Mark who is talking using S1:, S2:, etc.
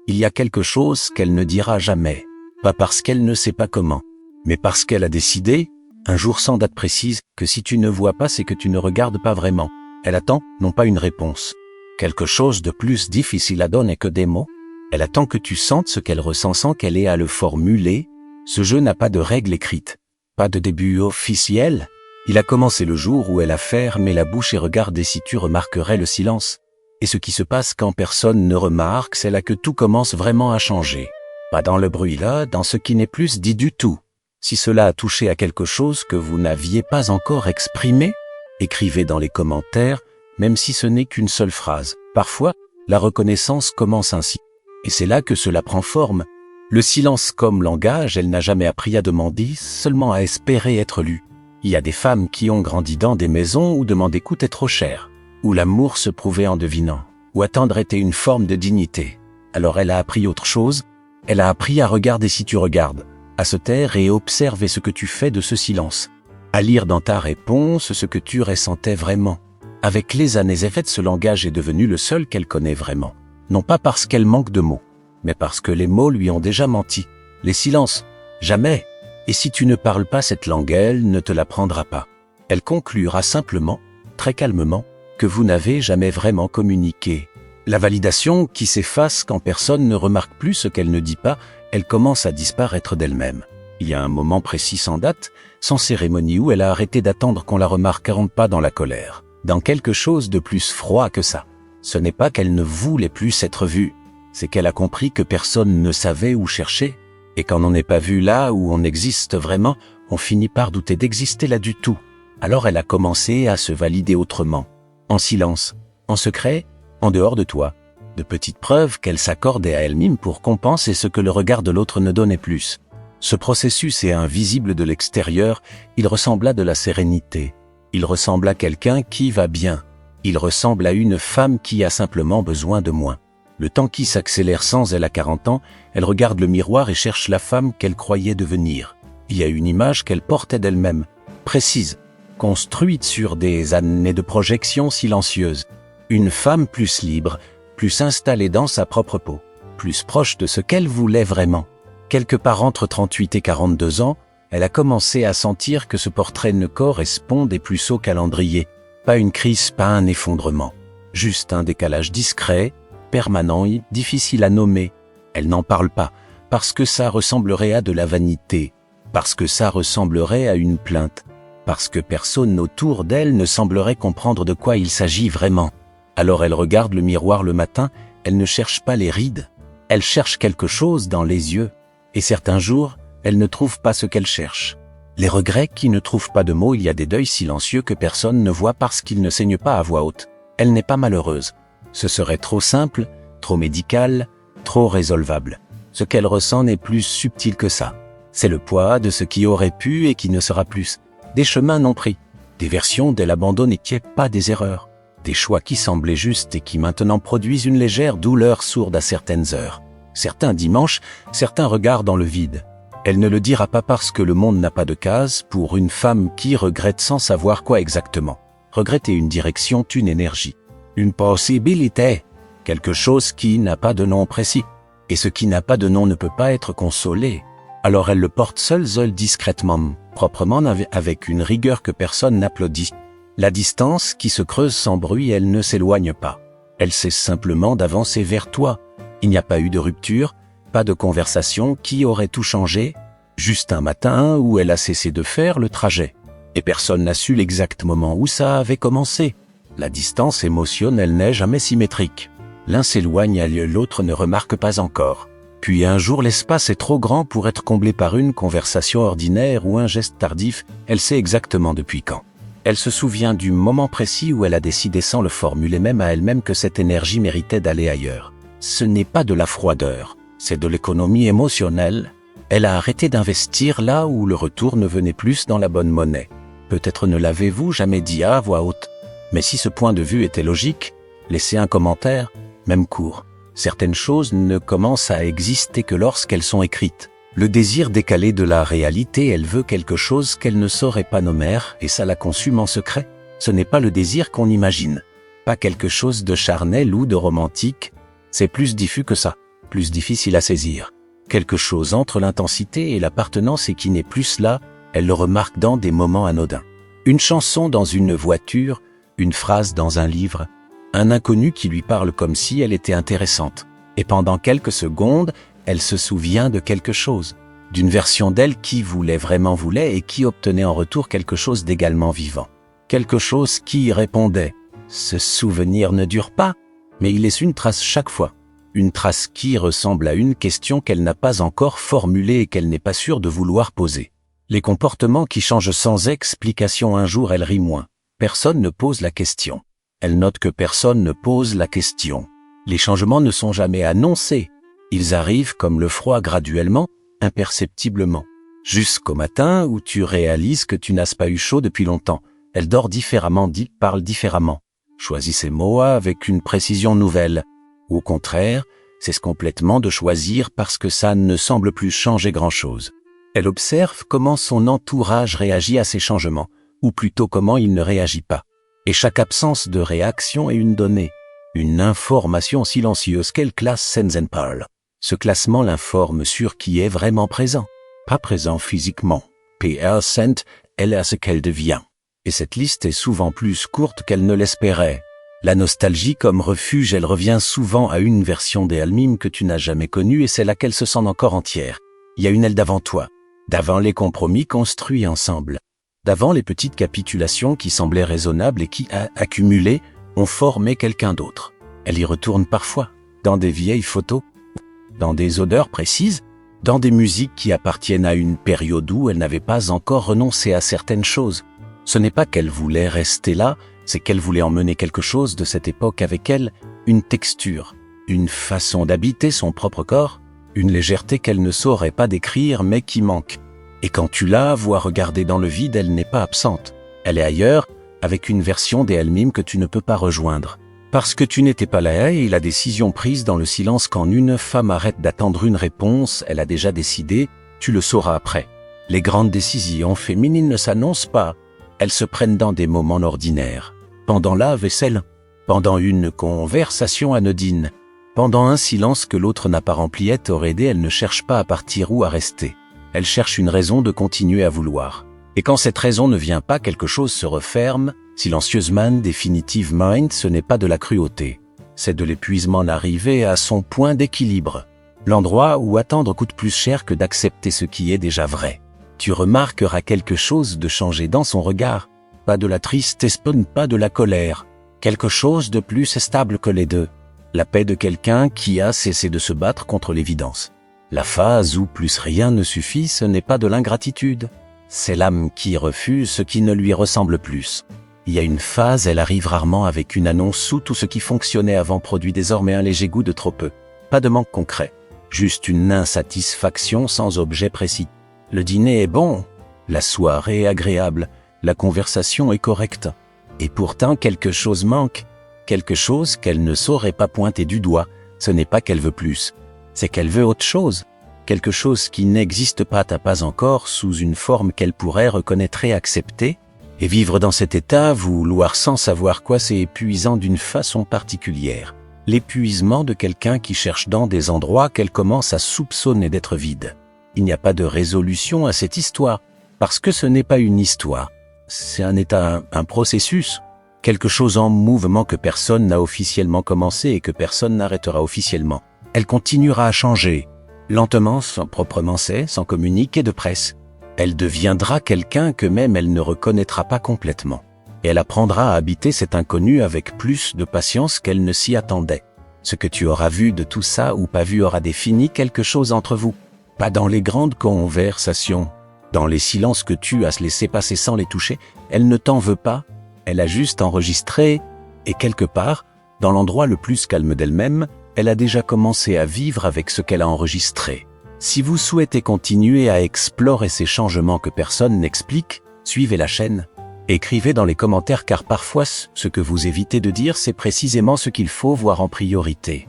S1: Il y a quelque chose qu'elle ne dira jamais, pas parce qu'elle ne sait pas comment, mais parce qu'elle a décidé, un jour sans date précise, que si tu ne vois pas, c'est que tu ne regardes pas vraiment. Elle attend, non pas une réponse. Quelque chose de plus difficile à donner que des mots. Elle attend que tu sentes ce qu'elle ressent sans qu'elle ait à le formuler. Ce jeu n'a pas de règle écrite, pas de début officiel. Il a commencé le jour où elle a fermé la bouche et regardé si tu remarquerais le silence. Et ce qui se passe quand personne ne remarque, c'est là que tout commence vraiment à changer. Pas dans le bruit là, dans ce qui n'est plus dit du tout. Si cela a touché à quelque chose que vous n'aviez pas encore exprimé, écrivez dans les commentaires, même si ce n'est qu'une seule phrase. Parfois, la reconnaissance commence ainsi. Et c'est là que cela prend forme. Le silence comme langage, elle n'a jamais appris à demander, seulement à espérer être lue. Il y a des femmes qui ont grandi dans des maisons où demander coûtait trop cher, où l'amour se prouvait en devinant, où attendre était une forme de dignité. Alors elle a appris autre chose, elle a appris à regarder si tu regardes, à se taire et observer ce que tu fais de ce silence, à lire dans ta réponse ce que tu ressentais vraiment. Avec les années et fait, ce langage est devenu le seul qu'elle connaît vraiment. Non pas parce qu'elle manque de mots, mais parce que les mots lui ont déjà menti. Les silences, jamais. Et si tu ne parles pas cette langue, elle ne te l'apprendra pas. Elle conclura simplement, très calmement, que vous n'avez jamais vraiment communiqué. La validation qui s'efface quand personne ne remarque plus ce qu'elle ne dit pas, elle commence à disparaître d'elle-même. Il y a un moment précis sans date, sans cérémonie où elle a arrêté d'attendre qu'on la remarque, rentre pas dans la colère, dans quelque chose de plus froid que ça. Ce n'est pas qu'elle ne voulait plus être vue, c'est qu'elle a compris que personne ne savait où chercher. Et quand on n'est pas vu là où on existe vraiment, on finit par douter d'exister là du tout. Alors elle a commencé à se valider autrement, en silence, en secret, en dehors de toi. De petites preuves qu'elle s'accordait à elle-même pour compenser ce que le regard de l'autre ne donnait plus. Ce processus est invisible de l'extérieur, il ressemble à de la sérénité. Il ressemble à quelqu'un qui va bien. Il ressemble à une femme qui a simplement besoin de moins. Le temps qui s'accélère sans elle à 40 ans, elle regarde le miroir et cherche la femme qu'elle croyait devenir. Il y a une image qu'elle portait d'elle-même, précise, construite sur des années de projection silencieuse. Une femme plus libre, plus installée dans sa propre peau, plus proche de ce qu'elle voulait vraiment. Quelque part entre 38 et 42 ans, elle a commencé à sentir que ce portrait ne correspondait plus au calendrier. Pas une crise, pas un effondrement. Juste un décalage discret, permanent et difficile à nommer. Elle n'en parle pas, parce que ça ressemblerait à de la vanité, parce que ça ressemblerait à une plainte, parce que personne autour d'elle ne semblerait comprendre de quoi il s'agit vraiment. Alors elle regarde le miroir le matin, elle ne cherche pas les rides, elle cherche quelque chose dans les yeux. Et certains jours, elle ne trouve pas ce qu'elle cherche. Les regrets qui ne trouvent pas de mots, il y a des deuils silencieux que personne ne voit parce qu'ils ne saignent pas à voix haute. Elle n'est pas malheureuse. Ce serait trop simple, trop médical, trop résolvable. Ce qu'elle ressent n'est plus subtil que ça. C'est le poids de ce qui aurait pu et qui ne sera plus. Des chemins non pris, des versions d'elle abandonnées qui n'est pas des erreurs. Des choix qui semblaient justes et qui maintenant produisent une légère douleur sourde à certaines heures. Certains dimanches, certains regards dans le vide. Elle ne le dira pas parce que le monde n'a pas de case pour une femme qui regrette sans savoir quoi exactement. Regretter une direction, une énergie, une possibilité, quelque chose qui n'a pas de nom précis. Et ce qui n'a pas de nom ne peut pas être consolé. Alors elle le porte seule discrètement, proprement avec une rigueur que personne n'applaudit. La distance qui se creuse sans bruit, elle ne s'éloigne pas. Elle cesse simplement d'avancer vers toi. Il n'y a pas eu de rupture, pas de conversation qui aurait tout changé, juste un matin où elle a cessé de faire le trajet. Et personne n'a su l'exact moment où ça avait commencé. La distance émotionnelle n'est jamais symétrique. L'un s'éloigne et l'autre ne remarque pas encore. Puis un jour l'espace est trop grand pour être comblé par une conversation ordinaire ou un geste tardif, elle sait exactement depuis quand. Elle se souvient du moment précis où elle a décidé sans le formuler même à elle-même que cette énergie méritait d'aller ailleurs. Ce n'est pas de la froideur, c'est de l'économie émotionnelle. Elle a arrêté d'investir là où le retour ne venait plus dans la bonne monnaie. Peut-être ne l'avez-vous jamais dit à voix haute. Mais si ce point de vue était logique, laissez un commentaire, même court. Certaines choses ne commencent à exister que lorsqu'elles sont écrites. Le désir décalé de la réalité, elle veut quelque chose qu'elle ne saurait pas nommer et ça la consume en secret. Ce n'est pas le désir qu'on imagine. Pas quelque chose de charnel ou de romantique. C'est plus diffus que ça, plus difficile à saisir. Quelque chose entre l'intensité et l'appartenance et qui n'est plus là, elle le remarque dans des moments anodins. Une chanson dans une voiture, une phrase dans un livre, un inconnu qui lui parle comme si elle était intéressante. Et pendant quelques secondes, elle se souvient de quelque chose, d'une version d'elle qui vraiment voulait et qui obtenait en retour quelque chose d'également vivant. Quelque chose qui répondait « Ce souvenir ne dure pas », mais il laisse une trace chaque fois. Une trace qui ressemble à une question qu'elle n'a pas encore formulée et qu'elle n'est pas sûre de vouloir poser. Les comportements qui changent sans explication. Un jour, elle rit moins. Personne ne pose la question. Elle note que personne ne pose la question. Les changements ne sont jamais annoncés. Ils arrivent comme le froid graduellement, imperceptiblement. Jusqu'au matin où tu réalises que tu n'as pas eu chaud depuis longtemps. Elle dort différemment, parle différemment. Choisit ses mots avec une précision nouvelle. Au contraire, cesse complètement de choisir parce que ça ne semble plus changer grand-chose. Elle observe comment son entourage réagit à ces changements, ou plutôt comment il ne réagit pas. Et chaque absence de réaction est une donnée, une information silencieuse qu'elle classe sans en parle. Ce classement l'informe sur qui est vraiment présent, pas présent physiquement. PR elle est à ce qu'elle devient. Et cette liste est souvent plus courte qu'elle ne l'espérait. La nostalgie comme refuge, elle revient souvent à une version d'elle-même que tu n'as jamais connue et c'est là qu'elle se sent encore entière. Il y a une elle d'avant toi, d'avant les compromis construits ensemble, d'avant les petites capitulations qui semblaient raisonnables et qui, accumulées, ont formé quelqu'un d'autre. Elle y retourne parfois, dans des vieilles photos, dans des odeurs précises, dans des musiques qui appartiennent à une période où elle n'avait pas encore renoncé à certaines choses. Ce n'est pas qu'elle voulait rester là, c'est qu'elle voulait emmener quelque chose de cette époque avec elle, une texture, une façon d'habiter son propre corps, une légèreté qu'elle ne saurait pas décrire mais qui manque. Et quand tu la vois regarder dans le vide, elle n'est pas absente. Elle est ailleurs, avec une version d'elle-même que tu ne peux pas rejoindre. Parce que tu n'étais pas là et la décision prise dans le silence quand une femme arrête d'attendre une réponse, elle a déjà décidé, tu le sauras après. Les grandes décisions féminines ne s'annoncent pas, elles se prennent dans des moments ordinaires. Pendant la vaisselle, pendant une conversation anodine, pendant un silence que l'autre n'a pas rempli. Elle ne cherche pas à partir ou à rester. Elle cherche une raison de continuer à vouloir. Et quand cette raison ne vient pas, quelque chose se referme, silencieusement, définitivement. Ce n'est pas de la cruauté, c'est de l'épuisement arrivé à son point d'équilibre. L'endroit où attendre coûte plus cher que d'accepter ce qui est déjà vrai. Tu remarqueras quelque chose de changé dans son regard. Pas de la tristesse, pas de la colère. Quelque chose de plus stable que les deux. La paix de quelqu'un qui a cessé de se battre contre l'évidence. La phase où plus rien ne suffit, ce n'est pas de l'ingratitude. C'est l'âme qui refuse ce qui ne lui ressemble plus. Il y a une phase, elle arrive rarement avec une annonce où tout ce qui fonctionnait avant produit désormais un léger goût de trop peu. Pas de manque concret. Juste une insatisfaction sans objet précis. Le dîner est bon, la soirée est agréable, la conversation est correcte. Et pourtant quelque chose manque, quelque chose qu'elle ne saurait pas pointer du doigt. Ce n'est pas qu'elle veut plus, c'est qu'elle veut autre chose. Quelque chose qui n'existe pas encore sous une forme qu'elle pourrait reconnaître et accepter. Et vivre dans cet état, vouloir sans savoir quoi, c'est épuisant d'une façon particulière. L'épuisement de quelqu'un qui cherche dans des endroits qu'elle commence à soupçonner d'être vides. Il n'y a pas de résolution à cette histoire, parce que ce n'est pas une histoire. C'est un état, un processus, quelque chose en mouvement que personne n'a officiellement commencé et que personne n'arrêtera officiellement. Elle continuera à changer, lentement, sans proprement c'est, sans communiquer de presse. Elle deviendra quelqu'un que même elle ne reconnaîtra pas complètement. Et elle apprendra à habiter cet inconnu avec plus de patience qu'elle ne s'y attendait. Ce que tu auras vu de tout ça ou pas vu aura défini quelque chose entre vous. Pas dans les grandes conversations, dans les silences que tu as laissés passer sans les toucher. Elle ne t'en veut pas, elle a juste enregistré, et quelque part, dans l'endroit le plus calme d'elle-même, elle a déjà commencé à vivre avec ce qu'elle a enregistré. Si vous souhaitez continuer à explorer ces changements que personne n'explique, suivez la chaîne. Écrivez dans les commentaires car parfois ce que vous évitez de dire c'est précisément ce qu'il faut voir en priorité.